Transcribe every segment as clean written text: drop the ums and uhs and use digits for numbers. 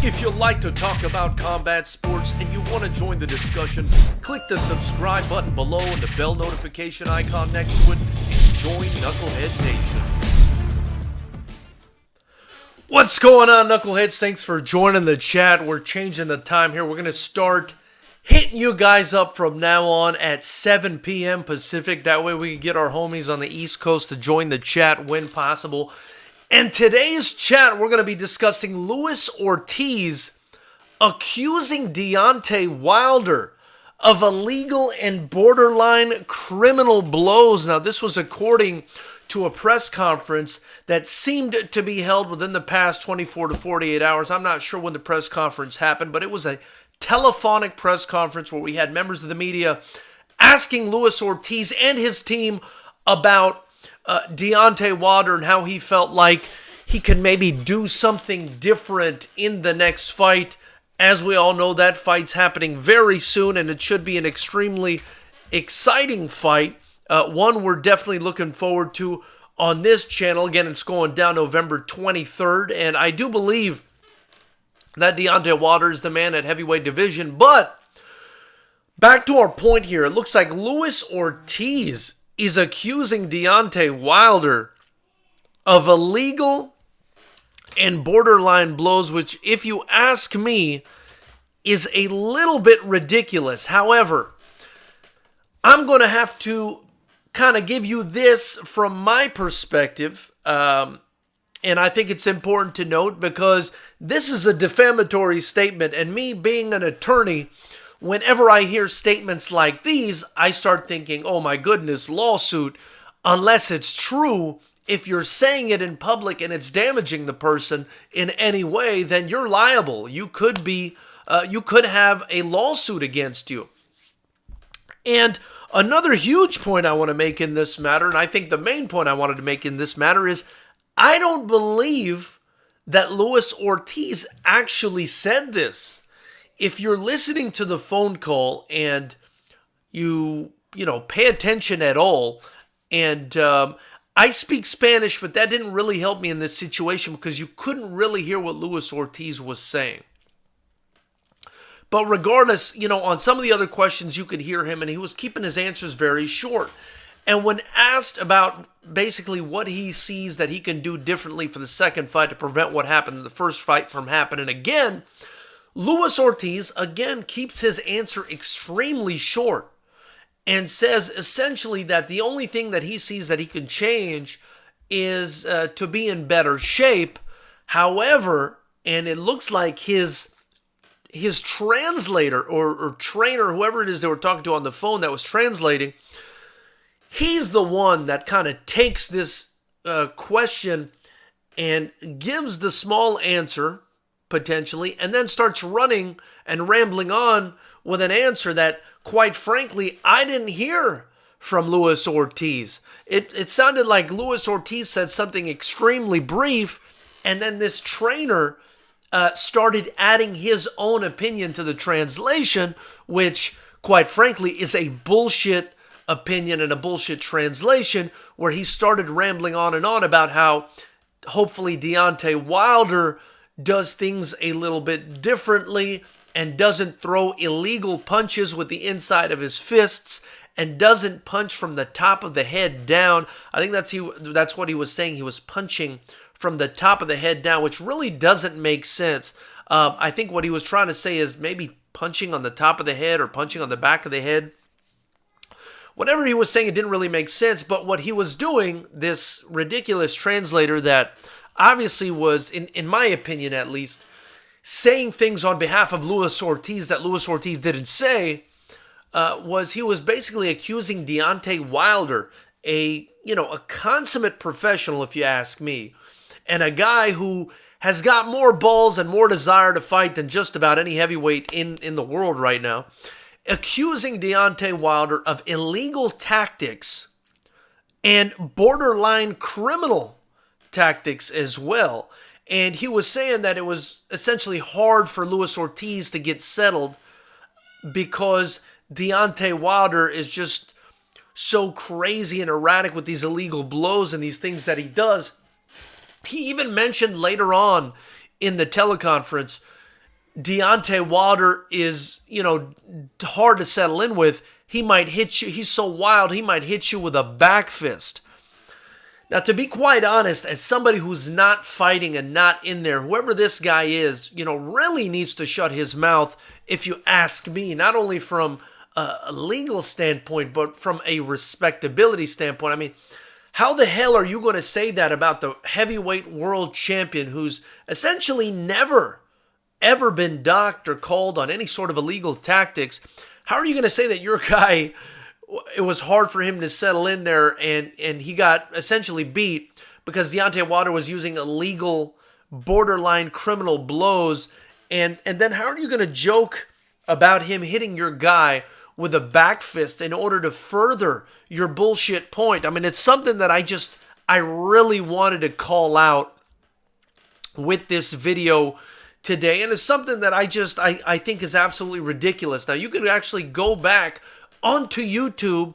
If you like to talk about combat sports and you want to join the discussion, click the subscribe button below and the bell notification icon next to it and join Knucklehead Nation. What's going on, Knuckleheads? Thanks for joining the chat. We're changing the time here. We're going to start hitting you guys up from now on at 7 p.m. Pacific. That way we can get our homies on the East Coast to join the chat when possible. And today's chat, we're going to be discussing Luis Ortiz accusing Deontay Wilder of illegal and borderline criminal blows. Now, this was according to a press conference that seemed to be held within the past 24 to 48 hours. I'm not sure when the press conference happened, but it was a telephonic press conference where we had members of the media asking Luis Ortiz and his team about Deontay Wilder and how he felt like he could maybe do something different in the next fight. As we all know, that fight's happening very soon, and it should be an extremely exciting fight. One we're definitely looking forward to on this channel. Again, it's going down November 23rd, and I do believe that Deontay Wilder is the man at heavyweight division. But back to our point here, it looks like Luis Ortiz is accusing Deontay Wilder of illegal and borderline blows, which, if you ask me, is a little bit ridiculous. However, I'm going to have to kind of give you this from my perspective, and I think it's important to note because this is a defamatory statement, and me being an attorney, whenever I hear statements like these, I start thinking, oh my goodness, lawsuit. Unless it's true, if you're saying it in public and it's damaging the person in any way, then you're liable. You could have a lawsuit against you. And another huge point I want to make in this matter, and I think the main point I wanted to make in this matter is, I don't believe that Luis Ortiz actually said this. If you're listening to the phone call and you pay attention at all, and I speak Spanish, but that didn't really help me in this situation because you couldn't really hear what Luis Ortiz was saying. But regardless, on some of the other questions you could hear him, and he was keeping his answers very short. And when asked about basically what he sees that he can do differently for the second fight to prevent what happened in the first fight from happening again, Luis Ortiz, again, keeps his answer extremely short and says essentially that the only thing that he sees that he can change is to be in better shape. However, and it looks like his translator or trainer, whoever it is they were talking to on the phone that was translating, he's the one that kind of takes this question and gives the small answer, potentially, and then starts running and rambling on with an answer that, quite frankly, I didn't hear from Luis Ortiz. It sounded like Luis Ortiz said something extremely brief, and then this trainer started adding his own opinion to the translation, which, quite frankly, is a bullshit opinion and a bullshit translation, where he started rambling on and on about how hopefully Deontay Wilder does things a little bit differently and doesn't throw illegal punches with the inside of his fists and doesn't punch from the top of the head down. I think that's what he was saying. He was punching from the top of the head down, which really doesn't make sense. I think what he was trying to say is maybe punching on the top of the head or punching on the back of the head. Whatever he was saying, it didn't really make sense. But what he was doing, this ridiculous translator that obviously was, in my opinion at least, saying things on behalf of Luis Ortiz that Luis Ortiz didn't say, was he was basically accusing Deontay Wilder, a consummate professional, if you ask me, and a guy who has got more balls and more desire to fight than just about any heavyweight in the world right now, accusing Deontay Wilder of illegal tactics and borderline criminal tactics as well. And he was saying that it was essentially hard for Luis Ortiz to get settled because Deontay Wilder is just so crazy and erratic with these illegal blows and these things that he does. He even mentioned later on in the teleconference Deontay Wilder is, hard to settle in with. He might hit you. He's so wild, he might hit you with a back fist. Now, to be quite honest, as somebody who's not fighting and not in there, whoever this guy is, really needs to shut his mouth, if you ask me, not only from a legal standpoint, but from a respectability standpoint. I mean, how the hell are you going to say that about the heavyweight world champion who's essentially never, ever been docked or called on any sort of illegal tactics? How are you going to say that your guy, it was hard for him to settle in there and he got essentially beat because Deontay Wilder was using illegal, borderline criminal blows? And then how are you going to joke about him hitting your guy with a back fist in order to further your bullshit point? I mean, it's something that I really wanted to call out with this video today, and it's something that I think is absolutely ridiculous. Now, you can actually go back onto YouTube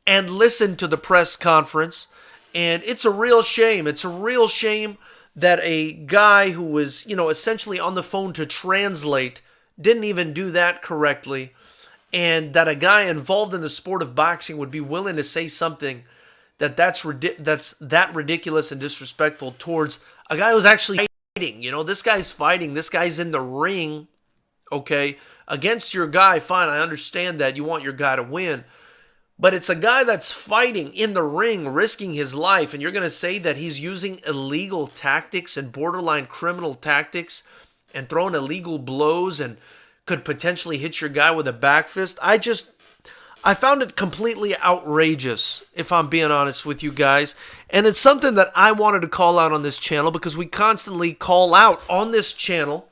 and listen to the press conference, and it's a real shame. It's a real shame that a guy who was, essentially on the phone to translate didn't even do that correctly, and that a guy involved in the sport of boxing would be willing to say something that's that ridiculous and disrespectful towards a guy who's actually fighting. This guy's fighting. This guy's in the ring, okay, against your guy. Fine, I understand that you want your guy to win, but it's a guy that's fighting in the ring, risking his life, and you're going to say that he's using illegal tactics and borderline criminal tactics and throwing illegal blows and could potentially hit your guy with a back fist? I found it completely outrageous, if I'm being honest with you guys. And it's something that I wanted to call out on this channel because we constantly call out on this channel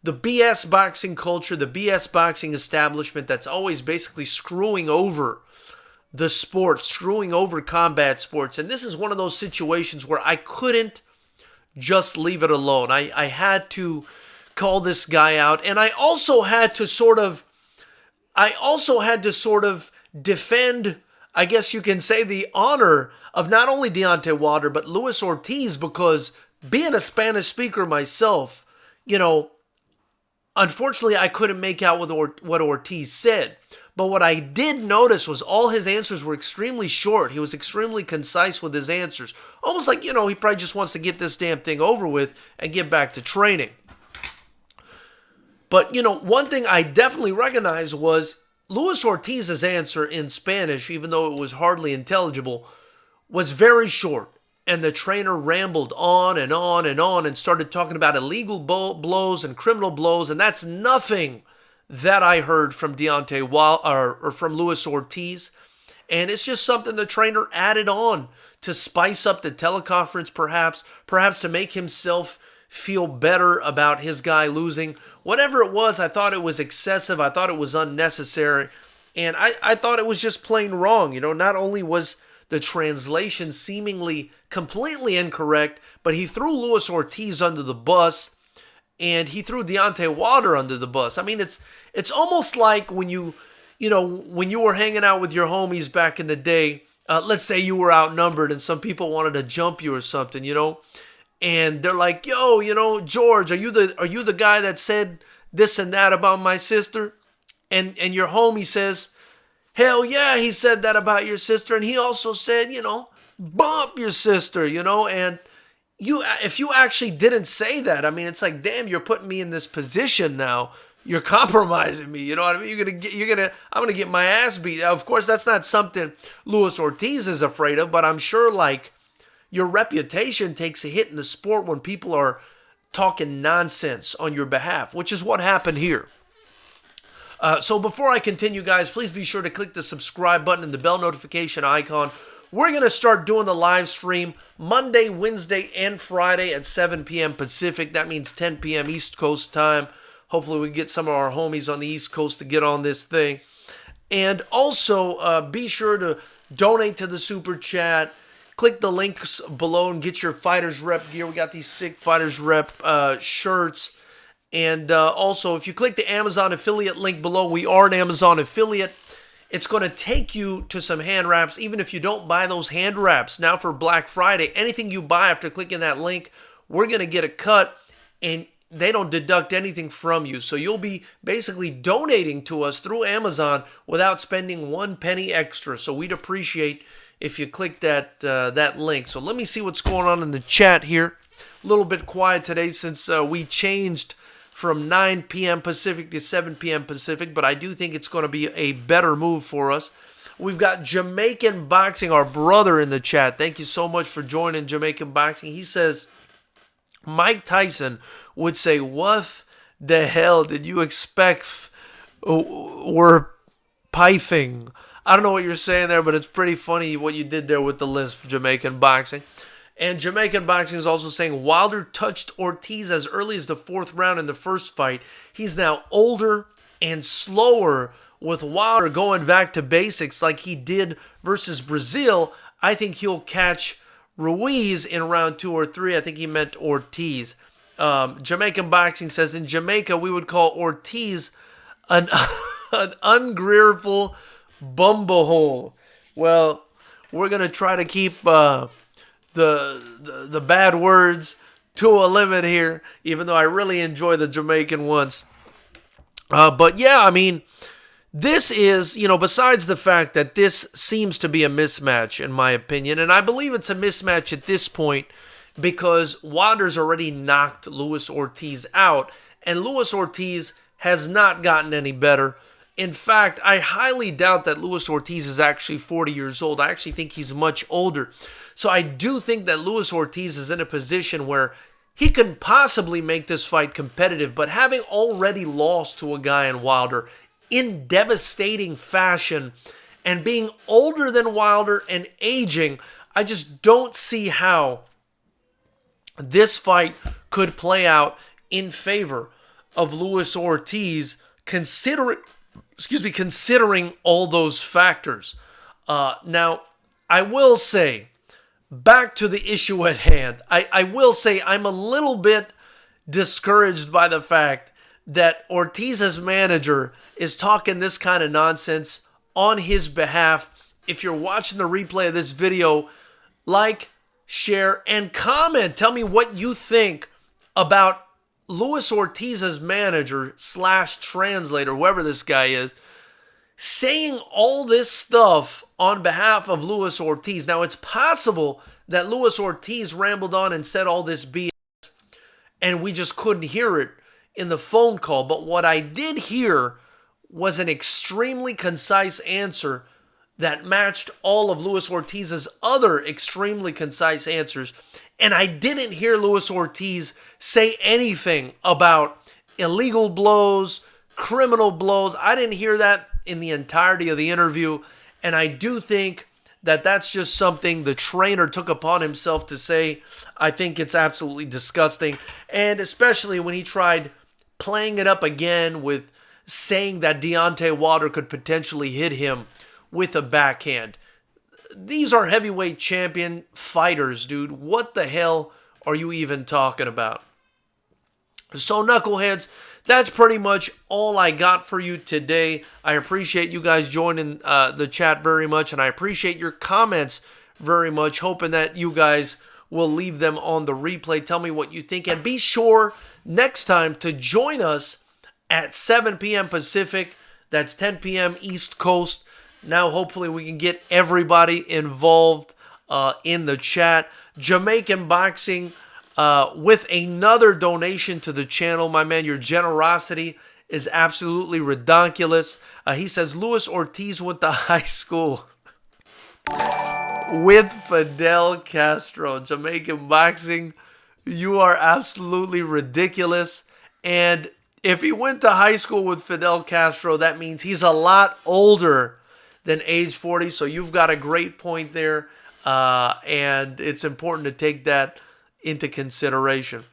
the BS boxing culture, the BS boxing establishment that's always basically screwing over the sport, screwing over combat sports. And this is one of those situations where I couldn't just leave it alone. I had to call this guy out, and I also had to sort of defend, I guess you can say, the honor of not only Deontay Wilder, but Luis Ortiz, because being a Spanish speaker myself, unfortunately I couldn't make out what Ortiz said. But what I did notice was all his answers were extremely short. He was extremely concise with his answers. Almost like, he probably just wants to get this damn thing over with and get back to training. But, one thing I definitely recognized was Luis Ortiz's answer in Spanish, even though it was hardly intelligible, was very short. And the trainer rambled on and on and on and started talking about illegal blows and criminal blows. And that's nothing that I heard from Deontay Wilder or from Luis Ortiz. And it's just something the trainer added on to spice up the teleconference, perhaps to make himself feel better about his guy losing. Whatever it was, I thought it was excessive. I thought it was unnecessary. And I thought it was just plain wrong. Not only was the translation seemingly completely incorrect, but he threw Luis Ortiz under the bus, and he threw Deontay Wilder under the bus. I mean, it's almost like when you were hanging out with your homies back in the day. Let's say you were outnumbered and some people wanted to jump you or something, and they're like, yo, George, are you the guy that said this and that about my sister? And your homie says, hell yeah, he said that about your sister, and he also said, bump your sister, and if you actually didn't say that, I mean, it's like, damn, you're putting me in this position now. You're compromising me, you know what I mean? I'm gonna get my ass beat. Of course, that's not something Luis Ortiz is afraid of, but I'm sure, like, your reputation takes a hit in the sport when people are talking nonsense on your behalf, which is what happened here. So before I continue, guys, please be sure to click the subscribe button and the bell notification icon. We're going to start doing the live stream Monday, Wednesday, and Friday at 7 p.m. Pacific. That means 10 p.m. East Coast time. Hopefully we get some of our homies on the East Coast to get on this thing. And also, be sure to donate to the Super Chat. Click the links below and get your Fighters Rep gear. We got these sick Fighters Rep shirts. And also, if you click the Amazon affiliate link below, we are an Amazon affiliate. It's going to take you to some hand wraps, even if you don't buy those hand wraps. Now for Black Friday, anything you buy after clicking that link, we're going to get a cut. And they don't deduct anything from you. So you'll be basically donating to us through Amazon without spending 1 penny extra. So we'd appreciate if you click that link. So let me see what's going on in the chat here. A little bit quiet today since we changed from 9 p.m. Pacific to 7 p.m. Pacific, but I do think it's going to be a better move for us. We've got Jamaican Boxing, our brother, in the chat. Thank you so much for joining Jamaican Boxing. He says, Mike Tyson would say, what the hell did you expect were pithing? I don't know what you're saying there, but it's pretty funny what you did there with the lisp, Jamaican Boxing. And Jamaican Boxing is also saying Wilder touched Ortiz as early as the 4th round in the first fight. He's now older and slower. With Wilder going back to basics like he did versus Brazil, I think he'll catch Ruiz in round 2 or 3. I think he meant Ortiz. Jamaican Boxing says, in Jamaica, we would call Ortiz an ungrateful bumbahole. Well, we're going to try to keep the bad words to a limit here, even though I really enjoy the Jamaican ones. But yeah, I mean, this is, besides the fact that this seems to be a mismatch, in my opinion, and I believe it's a mismatch at this point because Wilder's already knocked Luis Ortiz out, and Luis Ortiz has not gotten any better. In fact, I highly doubt that Luis Ortiz is actually 40 years old. I actually think he's much older. So I do think that Luis Ortiz is in a position where he could possibly make this fight competitive, but having already lost to a guy in Wilder in devastating fashion and being older than Wilder and aging, I just don't see how this fight could play out in favor of Luis Ortiz, considering all those factors. Now, I will say, back to the issue at hand, I will say I'm a little bit discouraged by the fact that Ortiz's manager is talking this kind of nonsense on his behalf. If you're watching the replay of this video, like, share, and comment. Tell me what you think about Luis Ortiz's manager / translator, whoever this guy is, saying all this stuff on behalf of Luis Ortiz. Now, it's possible that Luis Ortiz rambled on and said all this BS, and we just couldn't hear it in the phone call. But what I did hear was an extremely concise answer that matched all of Luis Ortiz's other extremely concise answers. And I didn't hear Luis Ortiz say anything about illegal blows, criminal blows. I didn't hear that in the entirety of the interview. And I do think that that's just something the trainer took upon himself to say. I think it's absolutely disgusting. And especially when he tried playing it up again with saying that Deontay Wilder could potentially hit him with a backhand. These are heavyweight champion fighters, dude. What the hell are you even talking about? So, knuckleheads, that's pretty much all I got for you today. I appreciate you guys joining the chat very much, and I appreciate your comments very much, hoping that you guys will leave them on the replay. Tell me what you think, and be sure next time to join us at 7 p.m. Pacific. That's 10 p.m. East Coast. Now, hopefully, we can get everybody involved in the chat. Jamaican Boxing with another donation to the channel. My man, your generosity is absolutely ridiculous. He says, Luis Ortiz went to high school with Fidel Castro. Jamaican Boxing, you are absolutely ridiculous. And if he went to high school with Fidel Castro, that means he's a lot older than age 40. So you've got a great point there. And it's important to take that into consideration.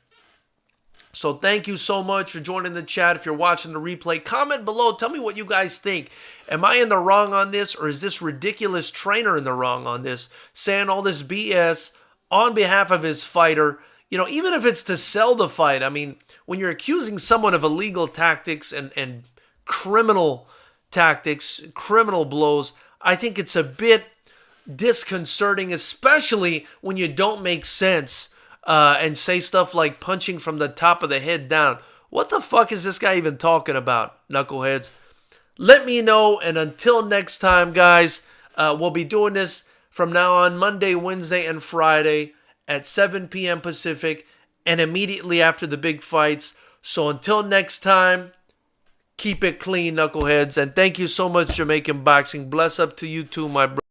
So thank you so much for joining the chat. If you're watching the replay, comment below. Tell me what you guys think. Am I in the wrong on this, or is this ridiculous trainer in the wrong on this, saying all this BS on behalf of his fighter? You know, even if it's to sell the fight, I mean, when you're accusing someone of illegal tactics and criminal tactics, criminal blows, I think it's a bit disconcerting, especially when you don't make sense and say stuff like punching from the top of the head down. What the fuck is this guy even talking about, knuckleheads? Let me know, and until next time, guys, we'll be doing this from now on Monday, Wednesday, and Friday at 7 p.m. Pacific and immediately after the big fights. So until next time, keep it clean, knuckleheads, and thank you so much, Jamaican Boxing. Bless up to you too, my brother.